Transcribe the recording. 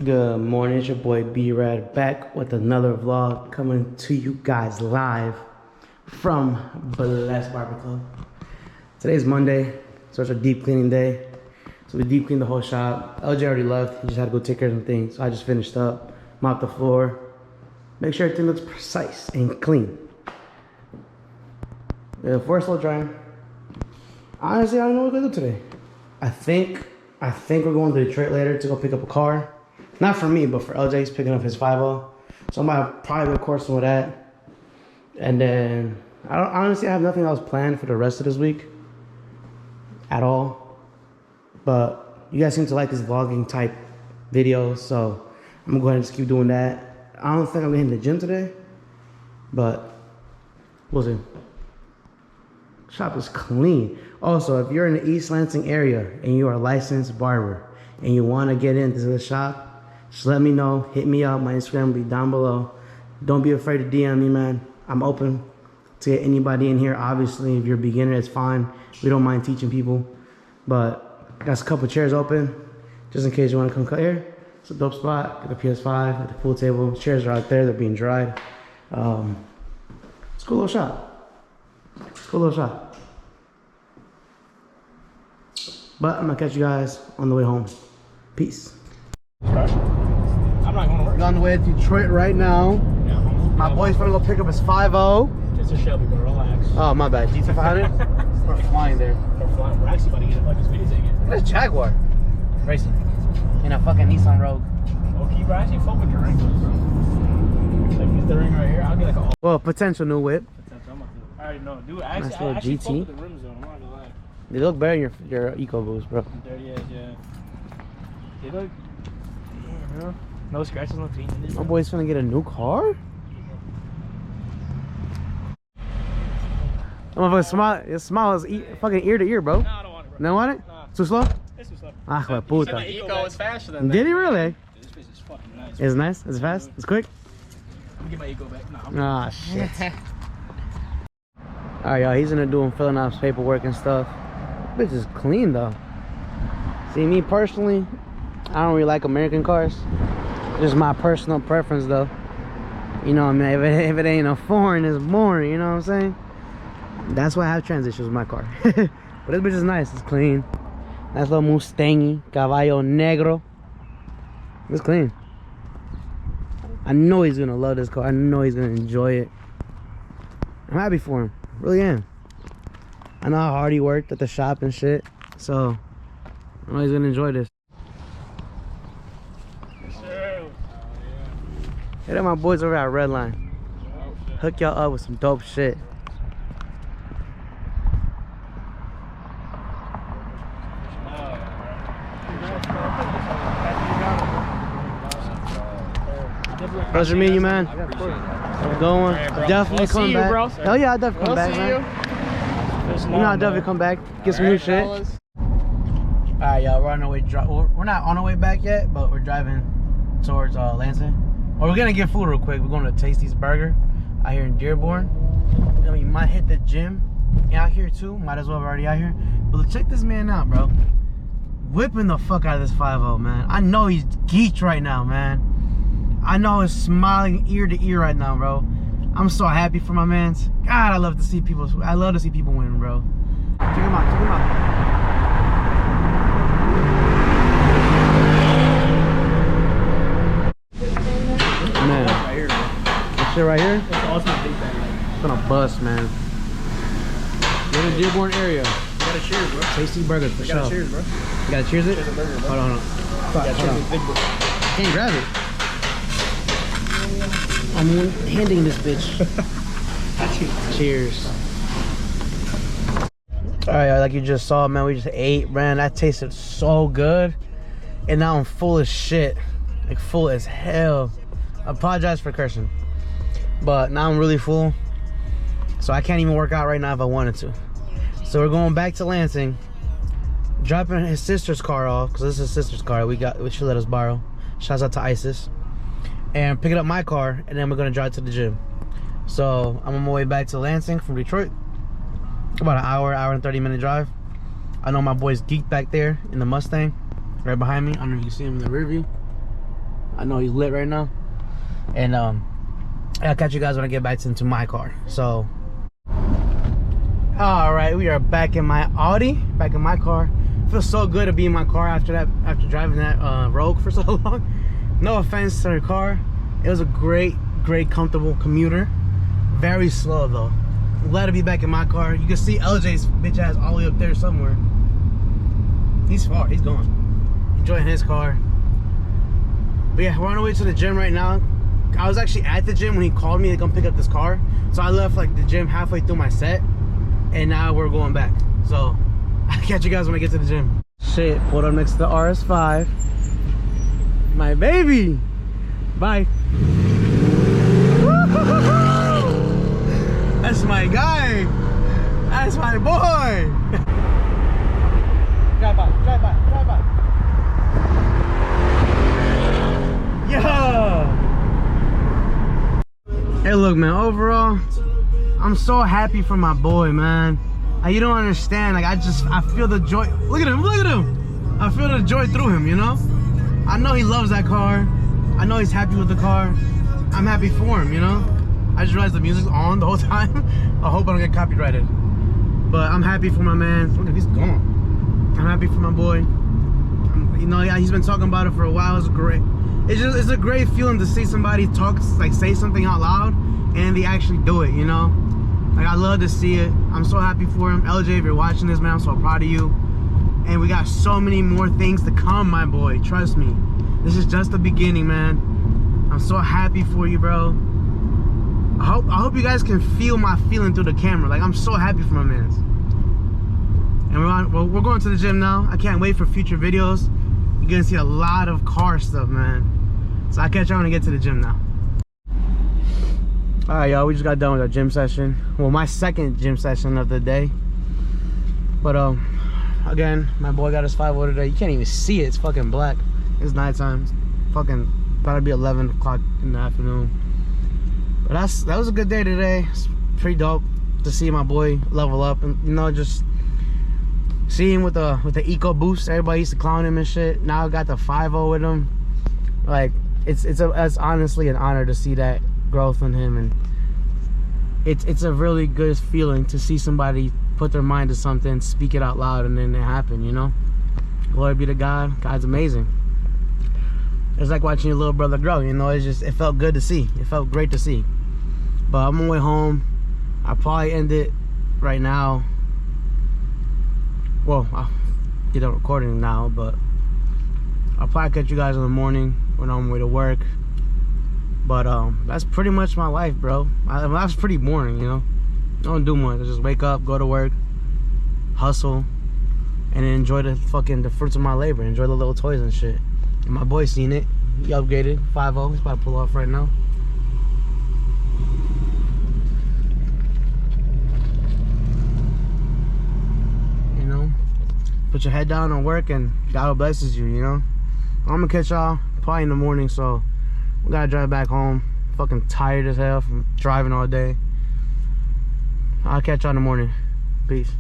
Good morning, it's your boy B-rad back with another vlog coming to you guys live from Blessed Barber Club. Today's Monday, so it's a deep cleaning day. So we deep cleaned the whole shop. LJ already left, he just had to go take care of some things. So I just finished up, mopped the floor, make sure everything looks precise and clean. The floor's still drying. Honestly, I don't know what we're gonna do today. I think we're going to Detroit later to go pick up a car. Not for me, but for LJ, he's picking up his 5.0. So I might probably record some of that. And then, honestly, I have nothing else planned for the rest of this week. At all. But you guys seem to like this vlogging type video, so I'm gonna go ahead and just keep doing that. I don't think I'm gonna hit the gym today, but we'll see. Shop is clean. Also, if you're in the East Lansing area and you are a licensed barber and you want to get into the shop, just let me know. Hit me up. My Instagram will be down below. Don't be afraid to DM me, man. I'm open to get anybody in here. Obviously, if you're a beginner, it's fine. We don't mind teaching people. But got a couple chairs open just in case you want to come cut here. It's a dope spot. Got the PS5 at the pool table. Chairs are out there. They're being dried. It's a cool little shop. Cool little shop. But I'm gonna catch you guys on the way home. Peace. I'm not going to work. We're on the way to Detroit right now. Yeah, my boy's gonna go pick up his 5.0. Just a Shelby, but relax. Oh, my bad. GT500? We're flying there. We're flying. We're actually about to get a fucking speedy ticket. That's Jaguar. Racing. In a fucking Nissan Rogue. Okay, bro. Actually, fuck with your Wranglers, bro. Like, get the ring right here. I'll get like a. Well, potential new whip. I already know. Dude, actually, nice little I actually GT. fuck with the rims, though. I'm not gonna lie. They look better in your EcoBoost, bro. Dirty ass, yeah. They look. Yeah, bro. No scratches, no paint in this. My boy's gonna get a new car? Oh, smile is fucking ear to ear, bro. Nah, I don't want it, bro. Don't want it? Nah. Too slow? It's too slow. Ah, My puta. Eco is faster than that. Did he really? This bitch is fucking nice. It's nice? It's fast? It's quick? Let me get my Eco back. Nah, Ah, shit. Alright, y'all, he's gonna do him filling out his paperwork and stuff. This bitch is clean, though. See, me personally, I don't really like American cars. Just my personal preference, though. You know what I mean? If it ain't a foreign, it's boring, you know what I'm saying? That's why I have transitions with my car. But this bitch is nice, it's clean. Nice little Mustangy, Caballo Negro. It's clean. I know he's gonna love this car. I know he's gonna enjoy it. I'm happy for him. Really am. I know how hard he worked at the shop and shit. So I know he's gonna enjoy this. Hit up my boys over at Redline. Hook y'all up with some dope shit. Pleasure meeting you, man. How's it going? Right, Definitely come back. Bro. Hell yeah, I'll definitely come back, man. You know, I'll definitely come back, get some new shit. Alright, y'all, we're on our way. We're not on our way back yet, but we're driving towards Lansing. Well, we're gonna get food real quick. We're going to Tasty's Burger out here in Dearborn. Then we might hit the gym out here too. Might as well, we're already out here. But check this man out, bro. Whipping the fuck out of this 5.0, man. I know he's geeked right now, man. I know he's smiling ear to ear right now, bro. I'm so happy for my mans. God, I love to see people. I love to see people win, bro. Check him out. Check him out. Man, Right here, bro. this shit right here, It's awesome big bag. it's gonna bust, man. We're in the Dearborn area. You gotta cheers, bro. Tasty Burger for You sure. gotta cheers, bro. You gotta cheers it? Cheers a burger, bro. Hold on. You Fuck, gotta hold cheers on. this big boy. Can't grab it. I'm handing this bitch. Cheers. Alright, like you just saw, man, we just ate, man. That tasted so good. And now I'm full as shit. Like full as hell. I apologize for cursing. But now I'm really full. So I can't even work out right now if I wanted to. So we're going back to Lansing. Dropping his sister's car off, because this is his sister's car. She let us borrow. Shouts out to Isis. And picking up my car, and then we're gonna drive to the gym. So I'm on my way back to Lansing from Detroit. About an hour and 30-minute drive. I know my boy's geeked back there in the Mustang, right behind me. I don't know if you can see him in the rear view. I know he's lit right now. And I'll catch you guys when I get back into my car. So, all right, we are back in my Audi, back in my car. Feels so good to be in my car after driving that Rogue for so long. No offense to the car, it was a great, comfortable commuter. Very slow though. I'm glad to be back in my car. You can see LJ's bitch ass all the way up there somewhere. He's far, he's gone. Enjoying his car. But yeah, we're on our way to the gym right now. I was actually at the gym when he called me to come pick up this car. So I left like the gym halfway through my set. And now we're going back. So I'll catch you guys when I get to the gym. Shit, pulled up next to the RS5. My baby. Bye. That's my guy. That's my boy. Drive by. Yeah. Hey, look, man. Overall, I'm so happy for my boy, man. You don't understand. Like, I feel the joy. Look at him. I feel the joy through him, you know? I know he loves that car. I know he's happy with the car. I'm happy for him, you know? I just realized the music's on the whole time. I hope I don't get copyrighted. But I'm happy for my man. Look, he's gone. I'm happy for my boy. You know, yeah, he's been talking about it for a while. It's great. It's a great feeling to see somebody talk, like say something out loud, and they actually do it, you know? Like, I love to see it. I'm so happy for him. LJ, if you're watching this, man, I'm so proud of you. And we got so many more things to come, my boy. Trust me. This is just the beginning, man. I'm so happy for you, bro. I hope you guys can feel my feeling through the camera. Like, I'm so happy for my man. And we're going to the gym now. I can't wait for future videos. You're gonna see a lot of car stuff, man. So I'll catch y'all when I get to the gym now. Alright, y'all, we just got done with our gym session. Well, my second gym session of the day. But again, my boy got his 5-0 today. You can't even see it. It's fucking black. It's nighttime. It's fucking about to be 11 o'clock in the afternoon. But that was a good day today. It's pretty dope to see my boy level up, and you know, just see him with the eco boost. Everybody used to clown him and shit. Now I got the 5-0 with him. Like, it's honestly an honor to see that growth in him, and it's a really good feeling to see somebody put their mind to something, speak it out loud, and then it happen, you know? Glory be to God. God's amazing. It's like watching your little brother grow, you know? It felt good to see. It felt great to see. But I'm on my way home. I'll probably end it right now. Well, I'll get a recording now, but I'll probably catch you guys in the morning when I'm on my way to work. But that's pretty much my life, bro. Life's pretty boring, you know? I don't do much. I just wake up, go to work, hustle, and then enjoy the fruits of my labor. Enjoy the little toys and shit. And my boy seen it. He upgraded 5-0. He's about to pull off right now. You know, put your head down and work, and God blesses you, you know? I'm gonna catch y'all probably in the morning, so we gotta drive back home. Fucking tired as hell from driving all day. I'll catch y'all in the morning. Peace.